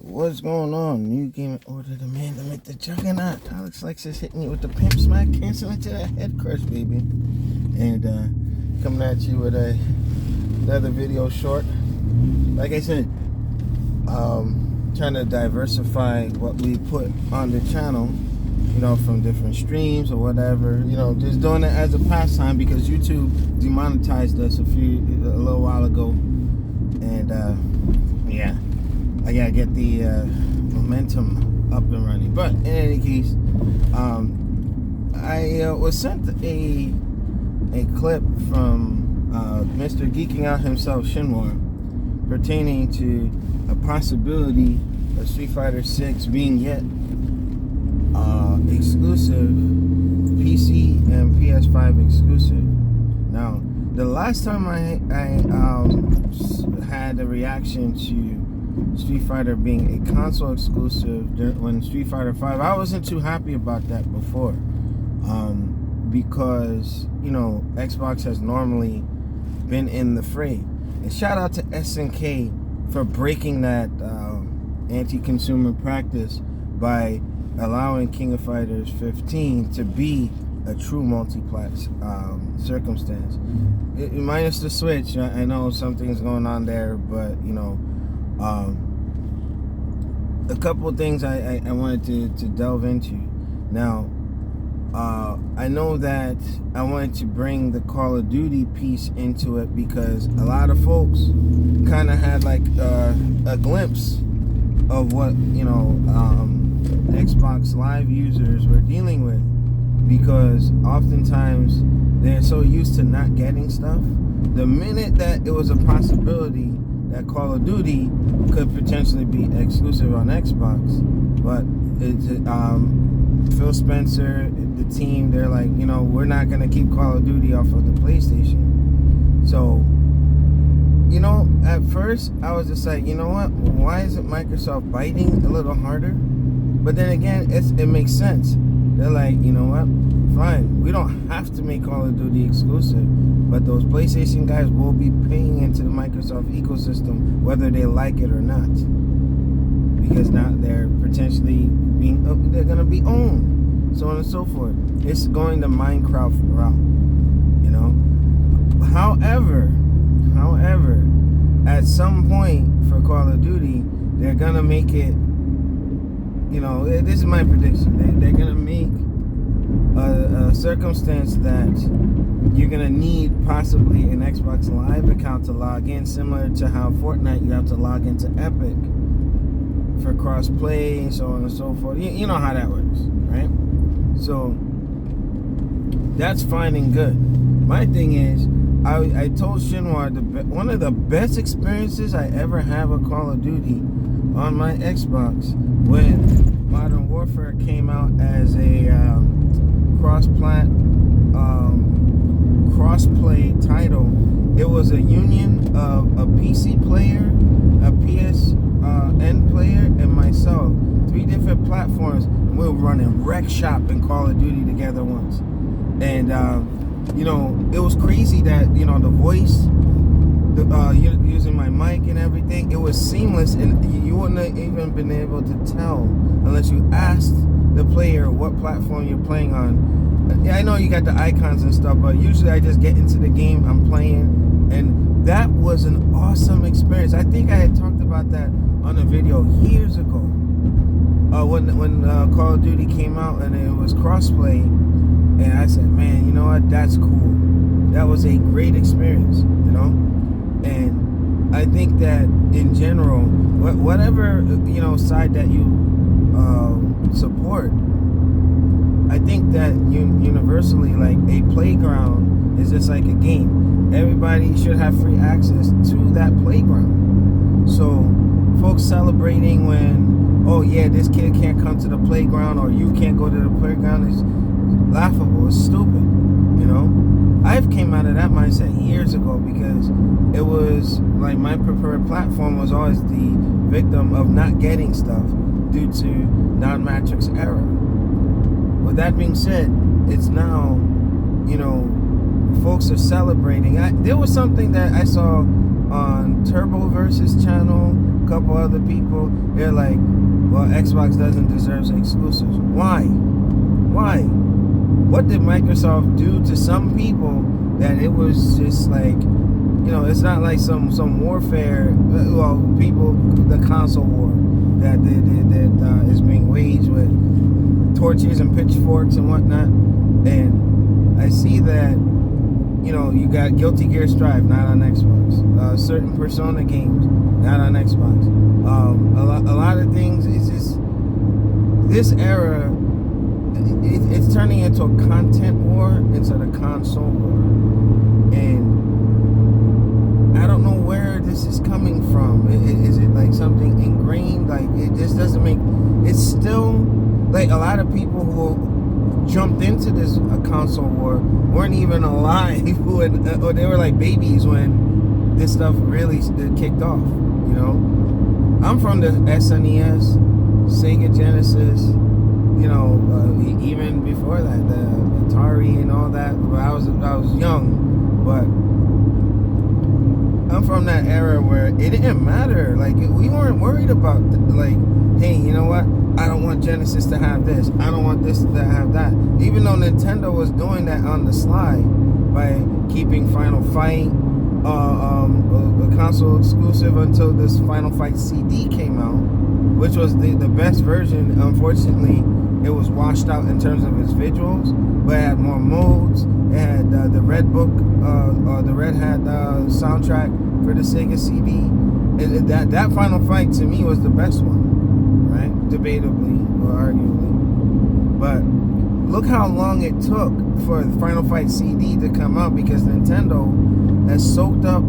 What's going on? New game order the man to make the juggernaut. Alex Lexus hitting you with the pimp smack, canceling to that head crush, baby. And coming at you with another video short. Like I said, trying to diversify what we put on the channel, you know, from different streams or whatever. You know, just doing it as a pastime because YouTube demonetized us a little while ago. And yeah. I gotta get the momentum up and running. But in any case, I was sent a clip from Mr. Geeking Out himself, Shinwar, pertaining to a possibility of Street Fighter 6 being yet exclusive, PC and PS5 exclusive. Now, the last time I had a reaction to Street Fighter being a console exclusive when Street Fighter 5, I wasn't too happy about that before, because, you know, Xbox has normally been in the fray. And shout out to SNK for breaking that anti-consumer practice by allowing King of Fighters 15 to be a true multi-plat circumstance. Minus the Switch, I know something's going on there, but, you know, a couple of things I wanted to delve into. Now, I know that I wanted to bring the Call of Duty piece into it because a lot of folks kind of had like a glimpse of what, you know, Xbox Live users were dealing with, because oftentimes they're so used to not getting stuff. The minute that it was a possibility that Call of Duty could potentially be exclusive on Xbox, but it's Phil Spencer, the team, they're like, you know, we're not gonna keep Call of Duty off of the PlayStation. So, you know, at first I was just like, you know what? Why isn't Microsoft biting a little harder? But then again, it makes sense. They're like, you know what? Fine, we don't have to make Call of Duty exclusive, but those PlayStation guys will be paying into the Microsoft ecosystem whether they like it or not, because now they're potentially they're gonna be owned, so on and so forth. It's going the Minecraft route, you know. However, at some point for Call of Duty, they're gonna make it, you know, this is my prediction, they're gonna make a circumstance that you're gonna need possibly an Xbox Live account to log in, similar to how Fortnite you have to log into Epic for Crossplay and so on and so forth. You know how that works, right? So that's fine and good. My thing is, I told Shinwar one of the best experiences I ever had with Call of Duty on my Xbox when Modern Warfare came out as a crossplay title. It was a union of a PC player, a PSN player, and myself. 3 different platforms, and we were running Rec Shop and Call of Duty together once. And you know, it was crazy that, you know, the voice, using my mic and everything, it was seamless, and you wouldn't have even been able to tell unless you asked the player what platform you're playing on. I know you got the icons and stuff, but usually I just get into the game, I'm playing, and that was an awesome experience. I think I had talked about that on a video years ago, when Call of Duty came out and it was crossplay, and I said, man, you know what, that's cool. That was a great experience, you know. And I think that in general, whatever, you know, side that you support, I think that universally, like, a playground is just like a game. Everybody should have free access to that playground. So folks celebrating when, oh yeah, this kid can't come to the playground or you can't go to the playground is laughable. It's stupid, you know. I've came out of that mindset years ago because it was like my preferred platform was always the victim of not getting stuff due to non-matrix error. With that being said, it's now, you know, folks are celebrating. There was something that I saw on Turbo Versus channel a couple other people, they're like, well, Xbox doesn't deserve exclusives. Why? What did Microsoft do to some people that it was just like, it's not like some warfare, well, people, the console war that is being waged with torches and pitchforks and whatnot. And I see that, you got Guilty Gear Strive, not on Xbox. Certain Persona games, not on Xbox. A lot of things, it's just, this era, it's turning into a content war instead of console war. And I don't know where this is coming from. Is it like something ingrained? Like, it just doesn't make, it's still, like, a lot of people who jumped into this console war weren't even alive or they were like babies when this stuff really kicked off. I'm from the SNES, Sega Genesis, even before that, the Atari and all that. I was young, but I'm from that era where it didn't matter. Like, we weren't worried about like, hey, you know what? I don't want Genesis to have this. I don't want this to have that. Even though Nintendo was doing that on the sly by keeping Final Fight a console exclusive until this Final Fight CD came out, which was the best version. Unfortunately, it was washed out in terms of its visuals, but it had more modes. It had the Red Book, the Red Hat soundtrack for the Sega CD. That Final Fight to me was the best one. Right? Debatably or arguably. But look how long it took for the Final Fight CD to come out because Nintendo has soaked up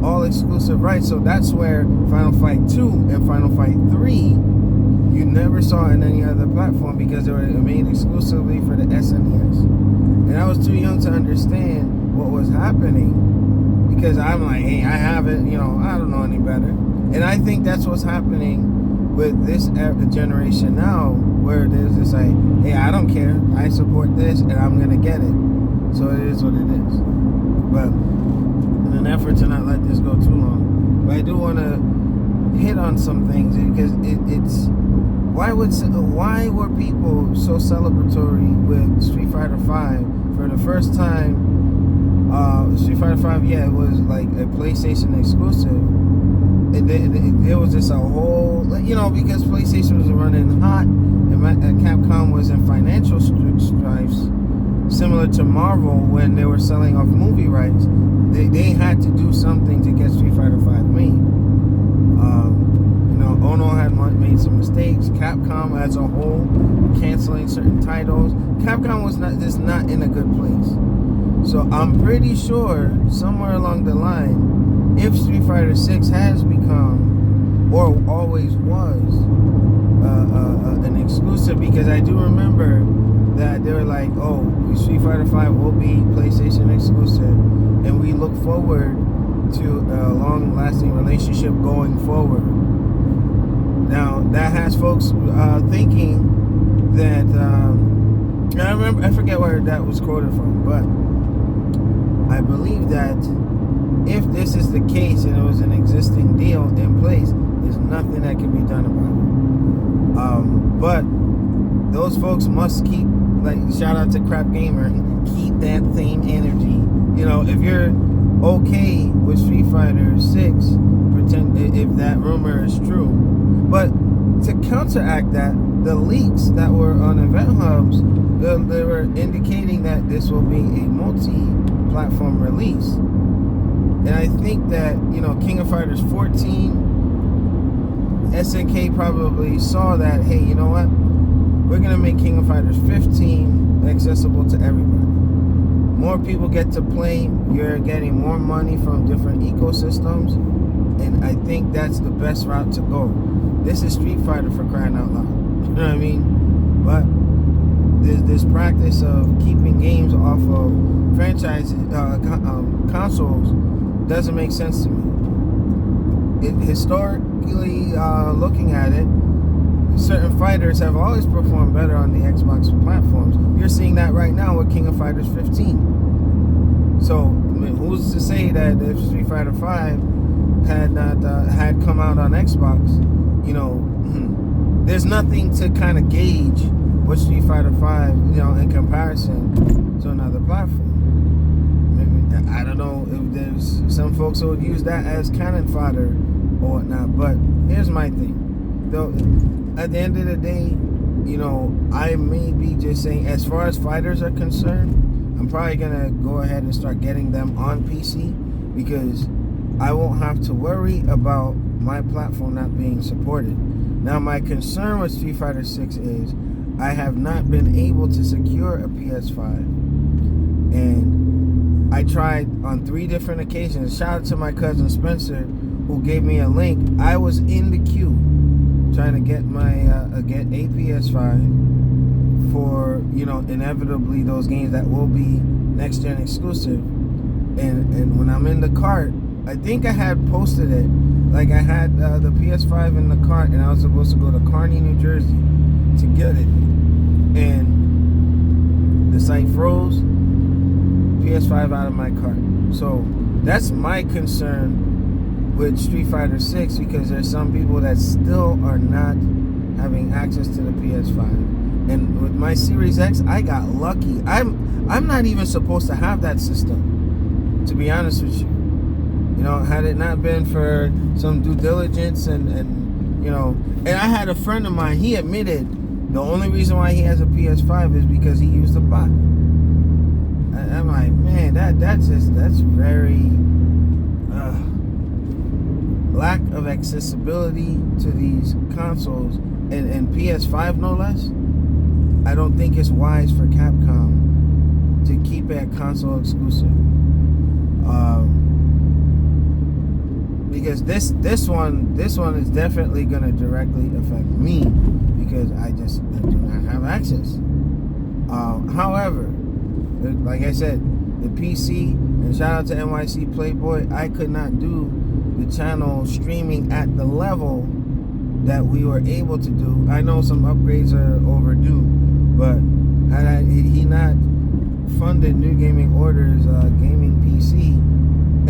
all exclusive rights. So that's where Final Fight 2 and Final Fight 3 you never saw in any other platform because they were made exclusively for the SNES. And I was too young to understand what was happening because I'm like, hey, I have it, I don't know any better. And I think that's what's happening with this generation now, where there's this like, hey, I don't care, I support this and I'm gonna get it, so it is what it is. But in an effort to not let this go too long, but I do want to hit on some things because it's why were people so celebratory with Street Fighter V for the first time? Street Fighter V, it was like a PlayStation exclusive. It was just a whole, because PlayStation was running hot and Capcom was in financial strifes, similar to Marvel when they were selling off movie rights. They had to do something to get Street Fighter V made. Ono had made some mistakes. Capcom as a whole canceling certain titles. Capcom was not in a good place. So I'm pretty sure somewhere along the line, if Street Fighter 6 has become, or always was, an exclusive, because I do remember that they were like, oh, Street Fighter 5 will be PlayStation exclusive, and we look forward to a long-lasting relationship going forward. Now, that has folks thinking that, I forget where that was quoted from, but I believe that if this is the case and it was an existing deal in place, there's nothing that can be done about it. But those folks must keep, like, shout out to Crap Gamer, keep that same energy. If you're okay with Street Fighter 6, pretend if that rumor is true. But to counteract that, the leaks that were on event hubs, they were indicating that this will be a multi-platform release. And I think that, King of Fighters 14, SNK probably saw that, hey, you know what? We're going to make King of Fighters 15 accessible to everybody. More people get to play, you're getting more money from different ecosystems, and I think that's the best route to go. This is Street Fighter, for crying out loud. You know what I mean? But this practice of keeping games off of franchises, consoles, doesn't make sense to me. Historically, looking at it, certain fighters have always performed better on the Xbox platforms. You're seeing that right now with King of Fighters 15. So, who's to say that if Street Fighter 5 had not had come out on Xbox, you know, there's nothing to kind of gauge what Street Fighter 5, you know, in comparison to another platform. Maybe, I don't know if there's some folks who would use that as cannon fodder or whatnot, but here's my thing. Though, at the end of the day, you know, I may be just saying, as far as fighters are concerned, I'm probably gonna go ahead and start getting them on PC, because I won't have to worry about my platform not being supported. Now, my concern with Street Fighter 6 is I have not been able to secure a PS5, and I tried on 3 different occasions. Shout out to my cousin Spencer, who gave me a link. I was in the queue trying to get my get a PS5 for, you know, inevitably those games that will be next gen exclusive. And when I'm in the cart, I think I had posted it, like I had the PS5 in the cart, and I was supposed to go to Kearney, New Jersey to get it, and the site froze. PS5 out of my cart. So that's my concern with Street Fighter 6, because there's some people that still are not having access to the PS5. And with my Series X, I got lucky. I'm not even supposed to have that system, to be honest with you. You know, had it not been for some due diligence and you know, and I had a friend of mine, he admitted the only reason why he has a PS5 is because he used a bot. I'm like, man, that's very lack of accessibility to these consoles, and PS5 no less. I don't think it's wise for Capcom to keep it console exclusive. Because this one is definitely going to directly affect me, because I do not have access. However, like I said, the PC, and shout out to NYC Playboy, I could not do the channel streaming at the level that we were able to do. I know some upgrades are overdue, but had he not funded New Gaming Order's gaming PC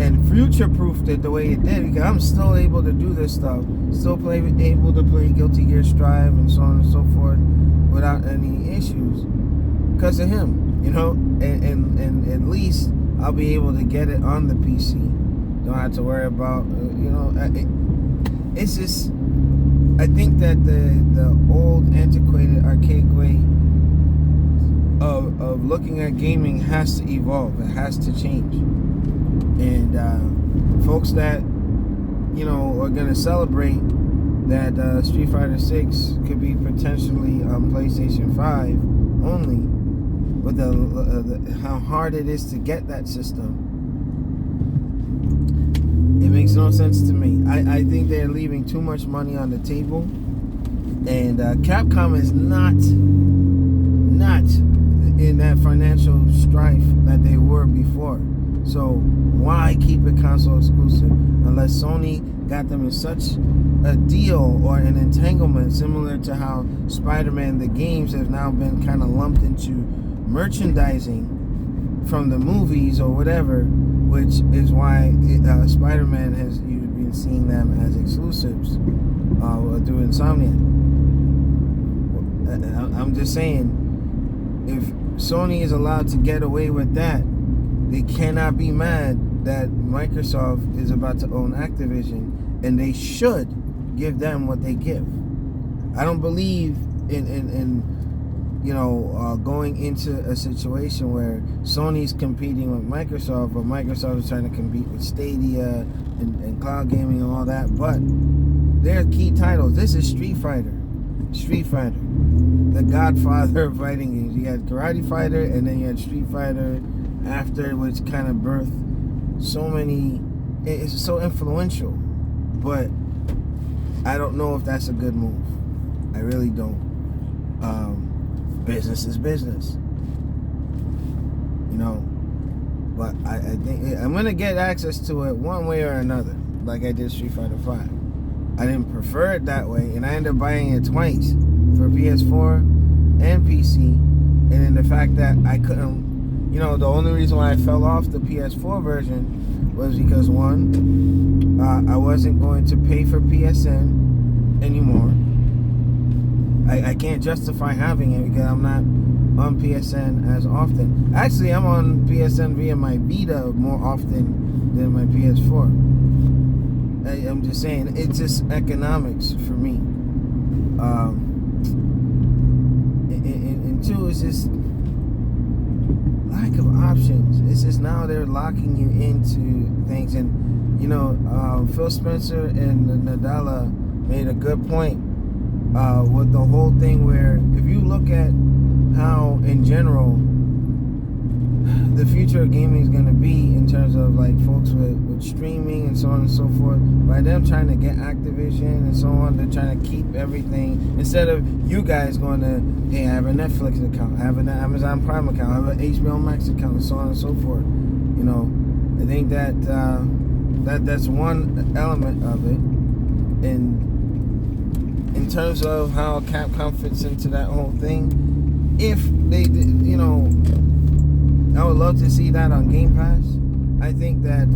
and future-proofed it the way it did, because I'm still able to do this stuff, still able to play Guilty Gear Strive and so on and so forth without any issues, because of him, you know, and at least I'll be able to get it on the PC. Don't have to worry about, you know, it's just, I think that the old, antiquated, archaic way of looking at gaming has to evolve. It has to change. And folks that, you know, are going to celebrate that Street Fighter 6 could be potentially on PlayStation 5 only, with how hard it is to get that system, it makes no sense to me. I think they're leaving too much money on the table, and Capcom is not in that financial strife that they were before. So why keep it console exclusive unless Sony got them in such a deal or an entanglement, similar to how Spider-Man the games have now been kind of lumped into merchandising from the movies or whatever, which is why Spider-Man has, you've been seeing them as exclusives through Insomniac. I'm just saying, if Sony is allowed to get away with that, they cannot be mad that Microsoft is about to own Activision, and they should give them what they give. I don't believe in you know, going into a situation where Sony's competing with Microsoft, but Microsoft is trying to compete with Stadia and cloud gaming and all that. But their key titles, this is Street Fighter, the godfather of fighting games. You had Karate Fighter, and then you had Street Fighter after, which kind of birthed so many. It's so influential, but I don't know if that's a good move. I really don't. Business is business, you know. But I think I'm gonna get access to it one way or another, like I did Street Fighter 5. I didn't prefer it that way, and I ended up buying it twice for PS4 and PC. And then the fact that I couldn't, you know, the only reason why I fell off the PS4 version was because one, I wasn't going to pay for PSN anymore. I can't justify having it because I'm not on PSN as often. Actually, I'm on PSN via my Vita more often than my PS4. I'm just saying, it's just economics for me. And two, it's just lack of options. It's just now they're locking you into things. And, you know, Phil Spencer and Nadella made a good point with the whole thing where if you look at how, in general, the future of gaming is going to be in terms of like folks with streaming and so on and so forth, by them trying to get Activision and so on, they're trying to keep everything, instead of you guys going to, hey, I have a Netflix account, I have an Amazon Prime account, I have an HBO Max account, and so on and so forth. You know, I think that that's one element of it. And in terms of how Capcom fits into that whole thing, if they, you know, I would love to see that on Game Pass. I think that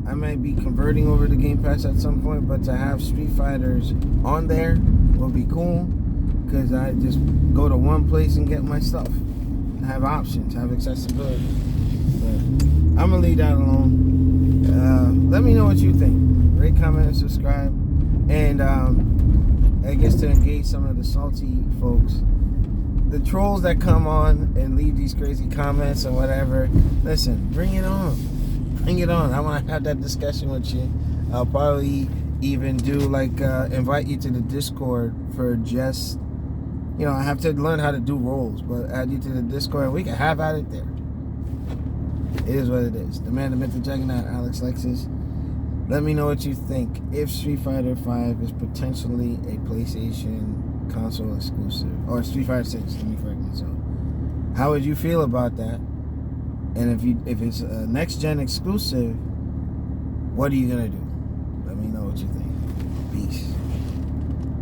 I might be converting over to Game Pass at some point, but to have Street Fighters on there will be cool, because I just go to one place and get my stuff. Have options, have accessibility. But I'm going to leave that alone. Let me know what you think. Rate, comment, and subscribe. And I guess to engage some of the salty folks, the trolls that come on and leave these crazy comments and whatever, listen, bring it on. Bring it on. I want to have that discussion with you. I'll probably even do like invite you to the Discord for just, you know, I have to learn how to do roles, but add you to the Discord and we can have at it there. It is what it is. The man, the myth, the juggernaut, Alex Lexus. Let me know what you think. If Street Fighter 5 is potentially a PlayStation console exclusive, or Street Fighter 6, let me correct myself. How would you feel about that? And if it's a next gen exclusive, what are you gonna do? Let me know what you think. Peace.